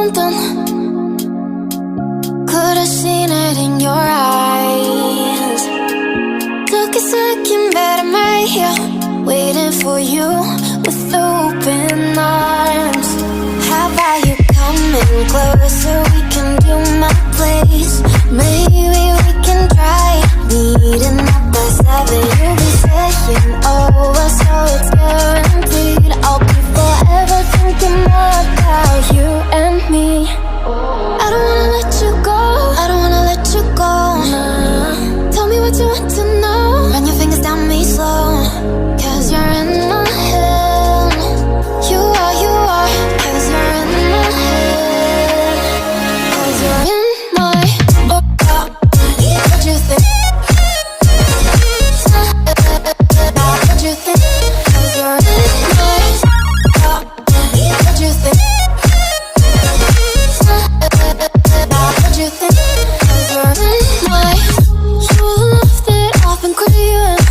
something. Could've seen it in your eyes. Took a second, but I'm right here, waiting for you with open arms. How about you coming closer? We can do my place. Maybe we can try meeting up by 7. You'll be saying over, so it's guaranteed. I'll be forever thinking more about you and me. I don't wanna let you go, I don't wanna let you go. Tell me what you want to know. Run your fingers down me slow, 'cause you're in my head. You are, 'cause you're in my head. 'Cause you're in my what you think? What you think? 'Cause you're in my what you think? What you think? 'Cause you're in my you're the love that I've been craving.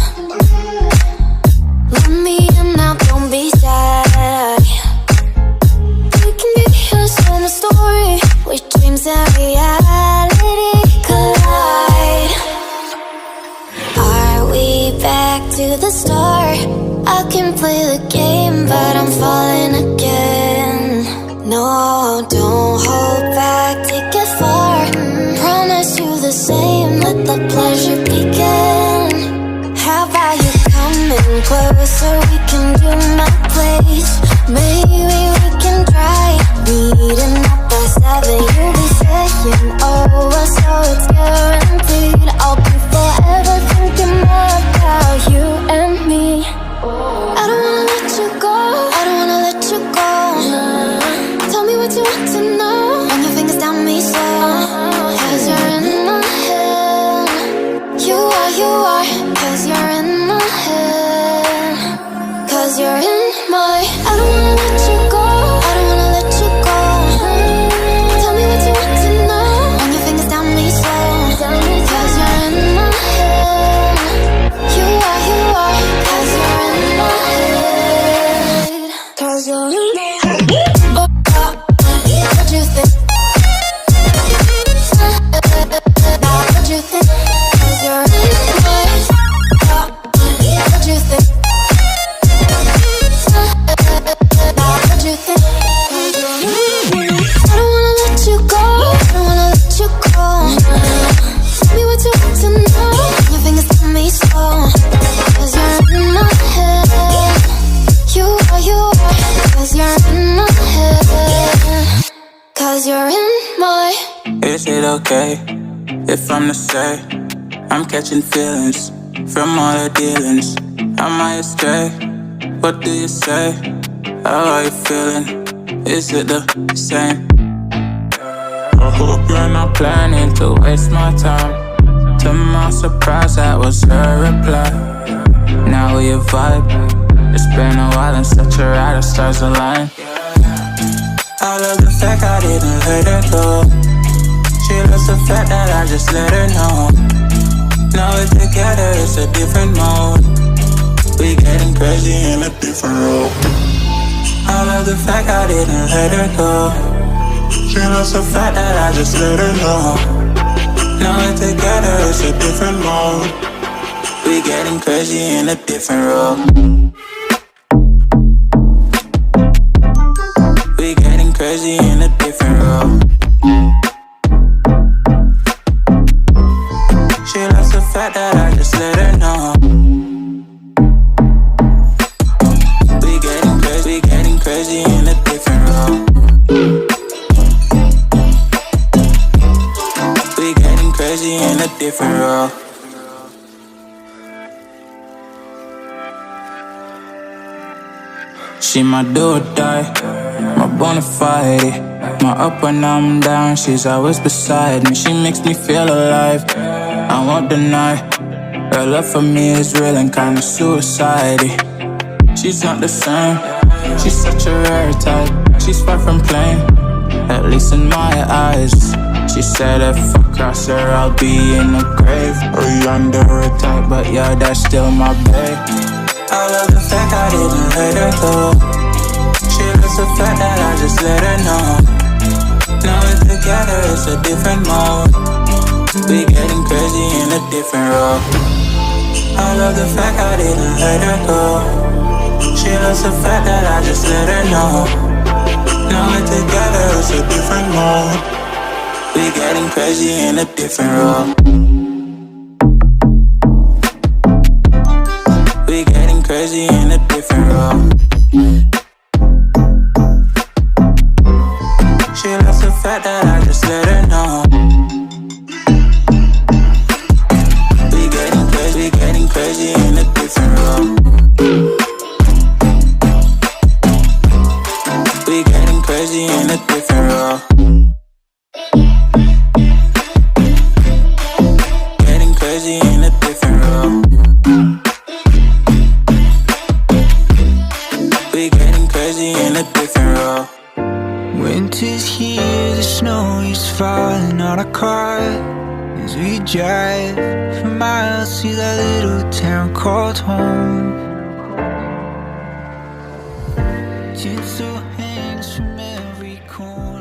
Let me in now, don't be shy. We can be here, so my story, where dreams and reality collide. Are we back to the start? I can play the game, but I'm falling again. No, don't hold back, take it far. Promise you the same, let the pleasure begin. How about you coming closer? We can do my place. Maybe we can try meeting up by 7. You'll be saying over, so it's guaranteed. I'll be forever thinking more about you and me. I don't wanna let you go, I don't wanna let you go. Tell me what you want to know. Run your fingers down me slow, 'cause you're in my head. You are, 'cause you're in my head. 'Cause you're in my I don't wanna let you go, I don't wanna let you go. Tell me what you want to know. Run your fingers down me slow, 'cause you're in my head. You are, 'cause you're in my head. 'Cause you're in my head. What you think? What you think? 'Cause you're in my what you think? What you think? I don't wanna let you go, I don't wanna let you go. Tell me what you want to know. Your fingers tell me slow, 'cause you're in my head. You are, 'cause you're in my head. 'Cause you're in my. Is it okay if I'm to say I'm catching feelings from all the dealings? Am I astray? What do you say? How are you feeling? Is it the same? I hope you're not planning to waste my time. To my surprise, that was her reply. Now we vibe. It's been a while and such a ride, the stars align. I love the fact I didn't let her go. She loves the fact that I just let her know. Now we're together, it's a different mode. We getting crazy in a different role. I love the fact I didn't let her go. She loves the fact that I just let her know. Now we're together, it's a different mode. We getting crazy in a different role. We getting crazy in a different role. She loves the fact that I just let her know. We getting crazy in a different role. We getting crazy in a different role. She my do or die, my bona fide. My up when I'm down, she's always beside me. She makes me feel alive, I won't deny. Her love for me is real and kinda suicide. She's not the same, she's such a rare type. She's far from plain, at least in my eyes. She said if I cross her, I'll be in the grave or under her type, but yeah, that's still my babe. I love the fact I didn't let her go. She loves the fact that I just let her know. together, it's a different mode. We getting crazy in a different role. I love the fact I didn't let her go. She loves the fact that I just let her know. Now we're together, it's a different mode. We getting crazy in a different role. We getting crazy in a different role. She loves the fact that I just let her know. We getting crazy in a different role. We getting crazy in a different role. Getting crazy in a different role. We getting crazy in a different role. Winter's here, the snow is falling on our car as we drive for miles to that little town called home. Tinsel hangs from every corner.